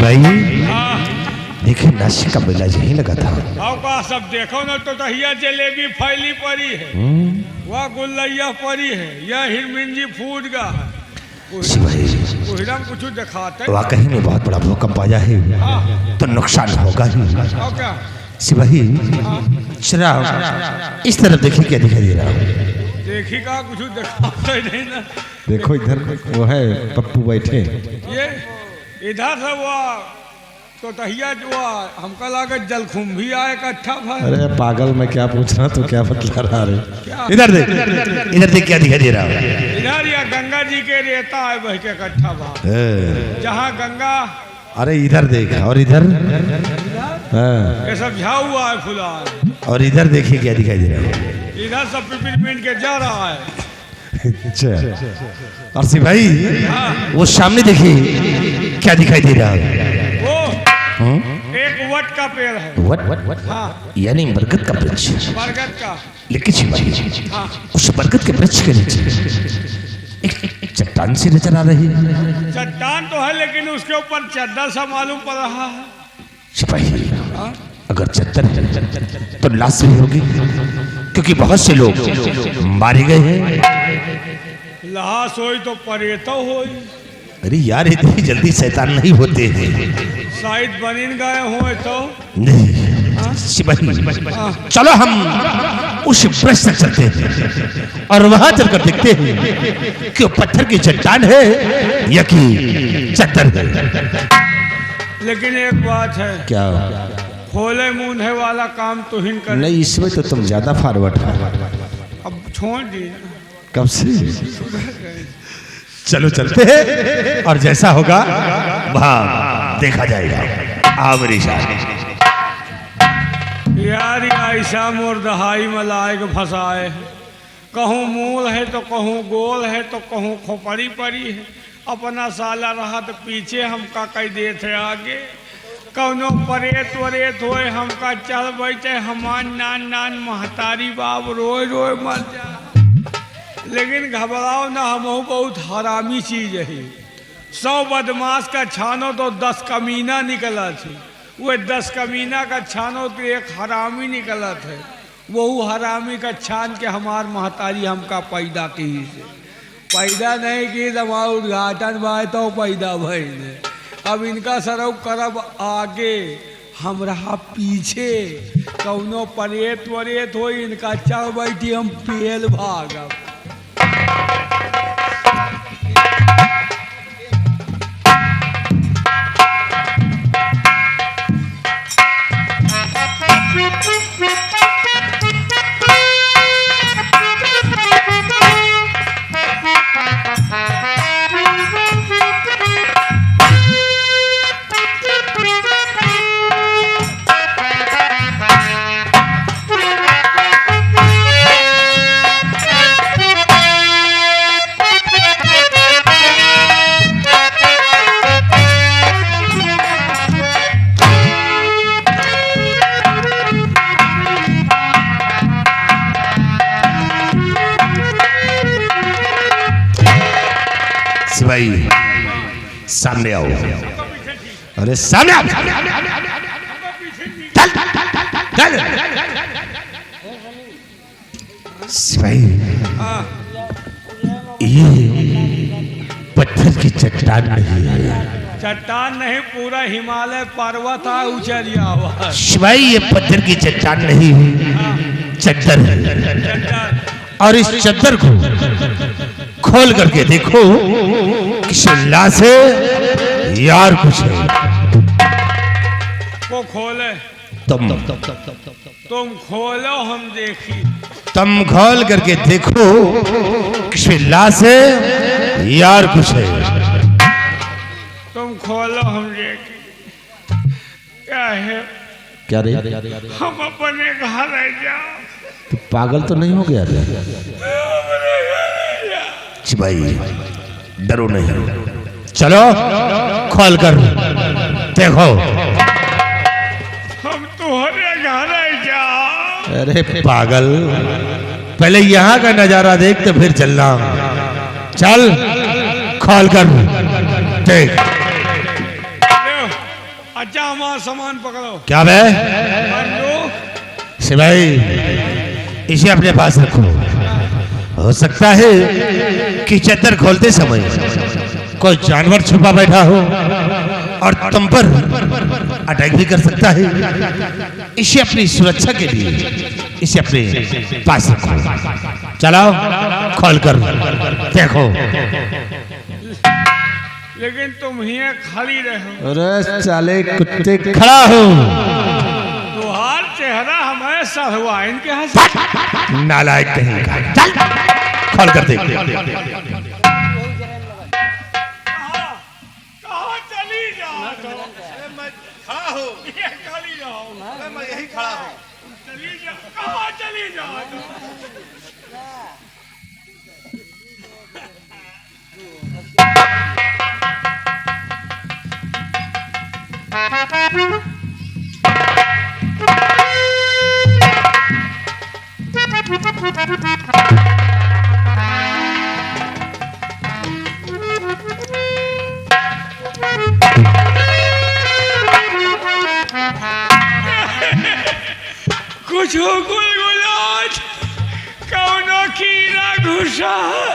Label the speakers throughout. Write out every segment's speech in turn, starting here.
Speaker 1: शिवाई देखिए नासिक का मेला यही लगा था।
Speaker 2: का सब देखो ना तो तहिया जलेबी फैली पड़ी है, वह गुल्लैया पड़ी है, यह हिरमिंजी फूट गया है।
Speaker 1: शिवाई
Speaker 2: कुछ दिखाते
Speaker 1: वाकई में बहुत बड़ा भूकंप आया है, तो नुकसान होगा ही।
Speaker 2: क्या
Speaker 1: शिवाई चला इस तरफ देखिए क्या दिखाई दे रहा है।
Speaker 2: देखी का कुछ दिखाते नहीं ना।
Speaker 3: देखो इधर वो है पप्पू बैठे।
Speaker 2: ये इधर से वो तो तहिया जो हमका लागत जलकुंभी आए इकट्ठा भाई।
Speaker 3: अरे पागल मैं क्या पूछ रहा तो क्या बतला रहा रे।
Speaker 1: इधर देख क्या दिखाई दे रहा है।
Speaker 2: इधर या गंगा जी के रेता है बह के इकट्ठा भाई, जहाँ गंगा।
Speaker 1: अरे इधर देख और इधर
Speaker 2: ये सब झाऊ हुआ है फुला।
Speaker 1: और इधर देखिए क्या दिखाई दे रहा है।
Speaker 2: इधर सब पिपिन पिन के जा रहा है।
Speaker 3: अच्छा
Speaker 1: और शिवाई वो सामने देखिए क्या दिखाई दे रहा है।
Speaker 2: वो एक वट का पेड़ है।
Speaker 1: वट
Speaker 2: हाँ
Speaker 1: यानी बरगद का वृक्ष।
Speaker 2: बरगद का।
Speaker 1: लेकिन शिवाई
Speaker 2: हाँ
Speaker 1: उस बरगद के वृक्ष के नीचे एक चट्टान सी नजर आ रही है।
Speaker 2: चट्टान तो है लेकिन उसके ऊपर चद्दर सा मालूम पड़ रहा है।
Speaker 1: सिपाही अगर चद्दर है तो लाश भी होगी, क्योंकि बहुत से लोग मारे गए हैं।
Speaker 2: लाश होई तो परेतो होई।
Speaker 1: अरे यार इतनी जल्दी शैतान नहीं होते हैं।
Speaker 2: शायद बनिन गए हो तो
Speaker 1: नहीं सिपाही चलो हम उस वृक्ष तक चलते हैं और वहां चलकर देखते हैं कि वो पत्थर की चट्टान है या कि चद्दर है।
Speaker 2: लेकिन एक बात है,
Speaker 1: क्या
Speaker 2: खोले मुंहे वाला काम तो हिन कर।
Speaker 3: नहीं इसमें तो तुम ज्यादा फॉरवर्ड हो।
Speaker 2: अब छोड़ दी
Speaker 3: कब से
Speaker 1: चलो चलते हैं और जैसा होगा वहां देखा जाएगा। मेरी
Speaker 2: यार ऐसा मोर दहाई में लायक फंसाए, कहूँ मूल है तो कहूँ गोल है तो कहूँ खोपड़ी पड़ी है। अपना साला रहा तो पीछे हमका कह देते आगे, कौनो परेत वरेत होए हमका चल बैठे हमान नान नान महतारी बाप रोए रोए मर जा। लेकिन घबराओ ना, हम बहुत हरामी चीज है। 100 बदमाश का छानो तो 10 कमीना निकला थे, वो 10 कमीना का छानो तो एक हरामी निकला थे। वो हरामी का छान के हमार महतारी हमका पैदा की से पैदा नहीं की, हमारा उद्घाटन भाई तो पैदा भाई ने। अब इनका सरव करब आगे हम रहा पीछे, कौनो परेत वरेत हो इनका चढ़ बैठी हम पेल भागब।
Speaker 1: भाई सामने आओ। अरे सामने आओ। चल भाई ये पत्थर की चट्टान नहीं है।
Speaker 2: चट्टान नहीं, पूरा हिमालय पर्वत है उचरिया हुआ।
Speaker 1: शिवाई ये पत्थर की चट्टान नहीं है, चद्दर है। और इस चद्दर को खोल करके देखो, किसी लाश है यार कुछ है।
Speaker 2: वो खोले
Speaker 1: तुम
Speaker 2: खोलो हम देखी।
Speaker 1: तुम खोल करके देखो, किसी लाश है यार कुछ है।
Speaker 2: तुम खोलो हम देखी। क्या है?
Speaker 3: क्या रे?
Speaker 2: हम अपने घर रह जाओ।
Speaker 3: तो पागल तो नहीं हो गया रे?
Speaker 1: भाई डरो नहीं, चलो खोल कर देखो।
Speaker 2: हम तुम्हारे घर जाओ।
Speaker 1: अरे पागल, पहले यहाँ का नजारा देख तो फिर चलना। चल खोल कर देख।
Speaker 2: अच्छा हमारा सामान पकड़ो।
Speaker 1: क्या बे
Speaker 2: बंदूक।
Speaker 1: सिपाही, इसे अपने पास रखो। हो सकता है कि चद्दर खोलते समय कोई जानवर छुपा बैठा हो और तुम पर अटैक भी कर सकता है। इसे अपनी सुरक्षा के लिए इसे अपने पास रखो। चलाओ, खोल कर देखो।
Speaker 2: लेकिन तुम ही खाली रहो।
Speaker 3: अरे साले कुत्ते
Speaker 1: खड़ा हो।
Speaker 2: तुहार चेहरा हमारे सरवाइन के यहाँ
Speaker 1: नालायक कहीं का। चल, खोल कर देख।
Speaker 2: कहाँ चली जाओ?
Speaker 4: खड़ा हो।
Speaker 2: ये खाली जाओ।
Speaker 4: मैं यही खड़ा हूँ।
Speaker 2: चली जाओ, कहाँ चली जाओ? कुछ गुलगुलाट कौनो कीड़ा घुसा है।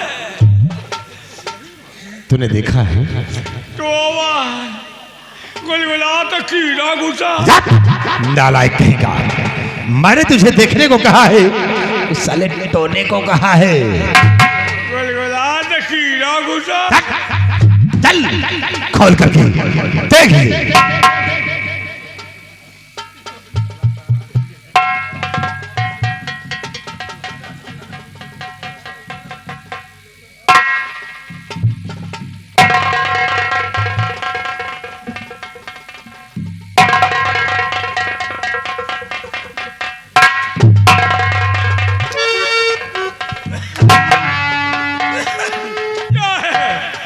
Speaker 3: तूने देखा है?
Speaker 2: तो गुलगुलाट कीड़ा घुसा।
Speaker 1: नालायक कहीं का। मैंने तुझे देखने को कहा है, उस साले टोने को कहा है।
Speaker 2: गुलगुलाट कीड़ा घुसा।
Speaker 1: चल, खोल करके देख ले।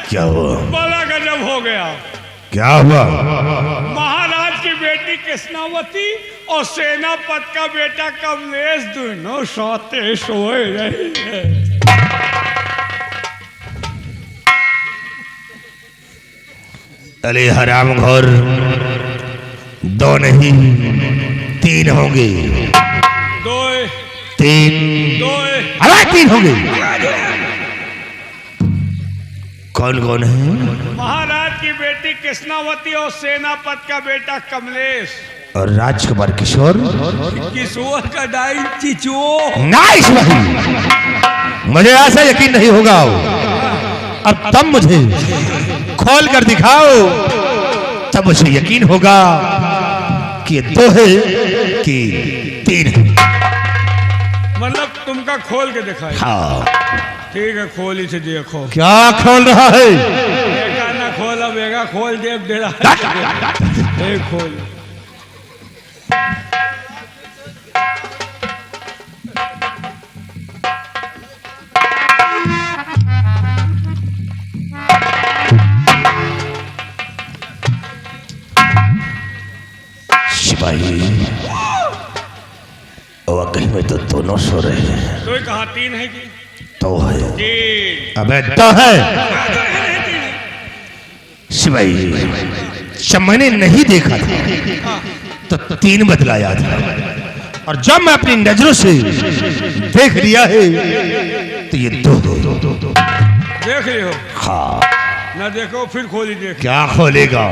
Speaker 1: क्या हुआ?
Speaker 2: बड़ा गजब हो गया।
Speaker 1: क्या हुआ?
Speaker 2: महाराज की बेटी कृष्णावती और सेनापति का बेटा कमलेश दोनों सोते सोए रहे हैं।
Speaker 1: अरे हराम घोर, दो नहीं तीन होंगे।
Speaker 2: दो
Speaker 1: तीन,
Speaker 2: दो
Speaker 1: अरे तीन होंगे। कौन कौन है?
Speaker 2: महाराज की बेटी कृष्णावती और सेनापति का बेटा कमलेश।
Speaker 1: और राजकुमार किशोर।
Speaker 2: किशोर का दाई चिचो।
Speaker 1: नाइस भाई, मुझे ऐसा यकीन नहीं होगा। अब तब मुझे खोल कर दिखाओ, तब मुझे यकीन होगा कि ये दो है कि तीन है।
Speaker 2: मतलब तुमका खोल के दिखाई।
Speaker 1: हाँ,
Speaker 2: ठीक है, खोल ही से देखो।
Speaker 1: क्या खोल रहा है?
Speaker 2: बेगा ना खोला, बेगा खोल दे रहा है। एक खोल।
Speaker 1: सिपाही, और कहीं में तो दोनों सो रहे हैं।
Speaker 2: तो कहा तीन है कि
Speaker 1: तो है।
Speaker 2: तीन?
Speaker 1: अबे तो है सिपाही, जब मैंने नहीं देखा था तो तीन बतलाया था, और जब मैं अपनी नजरों से देख लिया है तो ये दो।
Speaker 2: देख रहे हो?
Speaker 1: हाँ।
Speaker 2: ना देखो फिर खोली देख।
Speaker 1: क्या खोलेगा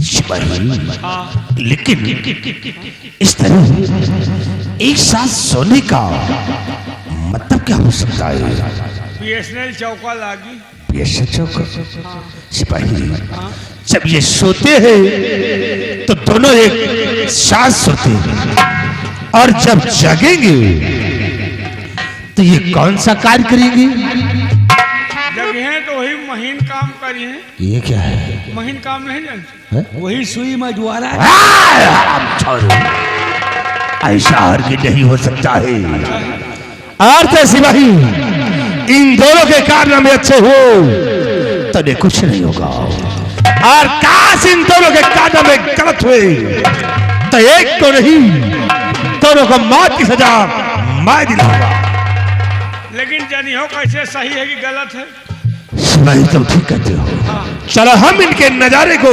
Speaker 1: सिपाही?
Speaker 2: हाँ।
Speaker 1: लेकिन इस तरह एक साथ सोने का मतलब क्या हो सकता है?
Speaker 2: बीएसएनएल चौका लागी।
Speaker 1: सिपाही, जब ये सोते हैं तो दोनों एक साथ सोते हैं, और जब जगेंगे तो ये कौन सा कार्य करेंगे?
Speaker 2: जगह है तो वही महीन काम करी है।
Speaker 3: ये क्या है?
Speaker 2: महीन काम नहीं जानते? वही सुई मजवारा है।
Speaker 1: ऐसा हर की नहीं हो सकता है। अर्थ सिपाही, इन दोनों के कारनामे अच्छे हो तो ने कुछ नहीं होगा, और काश इन दोनों के कारनामे गलत हुए तो एक को नहीं दोनों को मौत की सजा मैं दिलाऊंगा।
Speaker 2: लेकिन जानी हो कैसे सही है कि गलत है?
Speaker 1: सिपाही, तुम ठीक कहते हो। चलो हम इनके नजारे को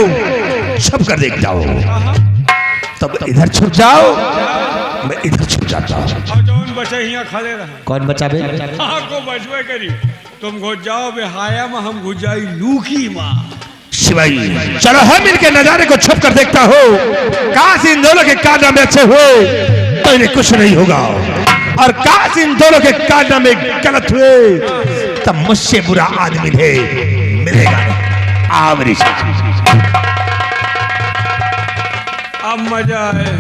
Speaker 1: छुप कर देखता हूँ। तब इधर छुप जाओ, मैं इधर छुप जाता हूँ।
Speaker 2: और जौन बचे यहाँ खड़े रहे
Speaker 3: कौन बचावे?
Speaker 2: हाँ को बचवे करी। तुम घुस जाओ बेहाया में, हम घुस जाई लूकी माँ।
Speaker 1: शिवाई चलो हम मिलके नजारे को छुप कर देखता हो। काश इन दोनों के कारनामे अच्छे हुए तो इन्हें कुछ नहीं होगा, और काश इन दोनों के कारनामे गलत हुए तब मुझसे बुरा आदमी मिलेगा। आवरी
Speaker 2: अब मजा है।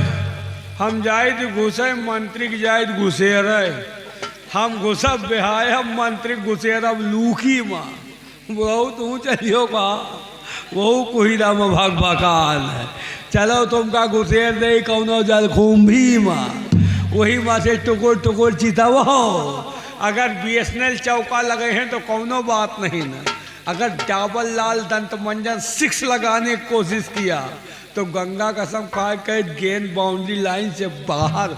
Speaker 2: हम जायद घुसे, मंत्री की जायद घुसे रहे। हम घुसब बेहाया, मंत्री घुसे अब लूकी माँ। बहुत ऊँचा लियो बा, वहू कुहिरा में भाग भकाल है। चलो तुमका घुसेर दे कौनो जल खूंभी माँ, वही माँ से टुकुर टुकुर चिताव। अगर BSNL चौका लगे हैं तो कौनो बात नहीं ना। अगर डाबल लाल दंत मंजन 6 लगाने की कोशिश किया तो गंगा कसम खा के गेंद बाउंड्री लाइन से बाहर।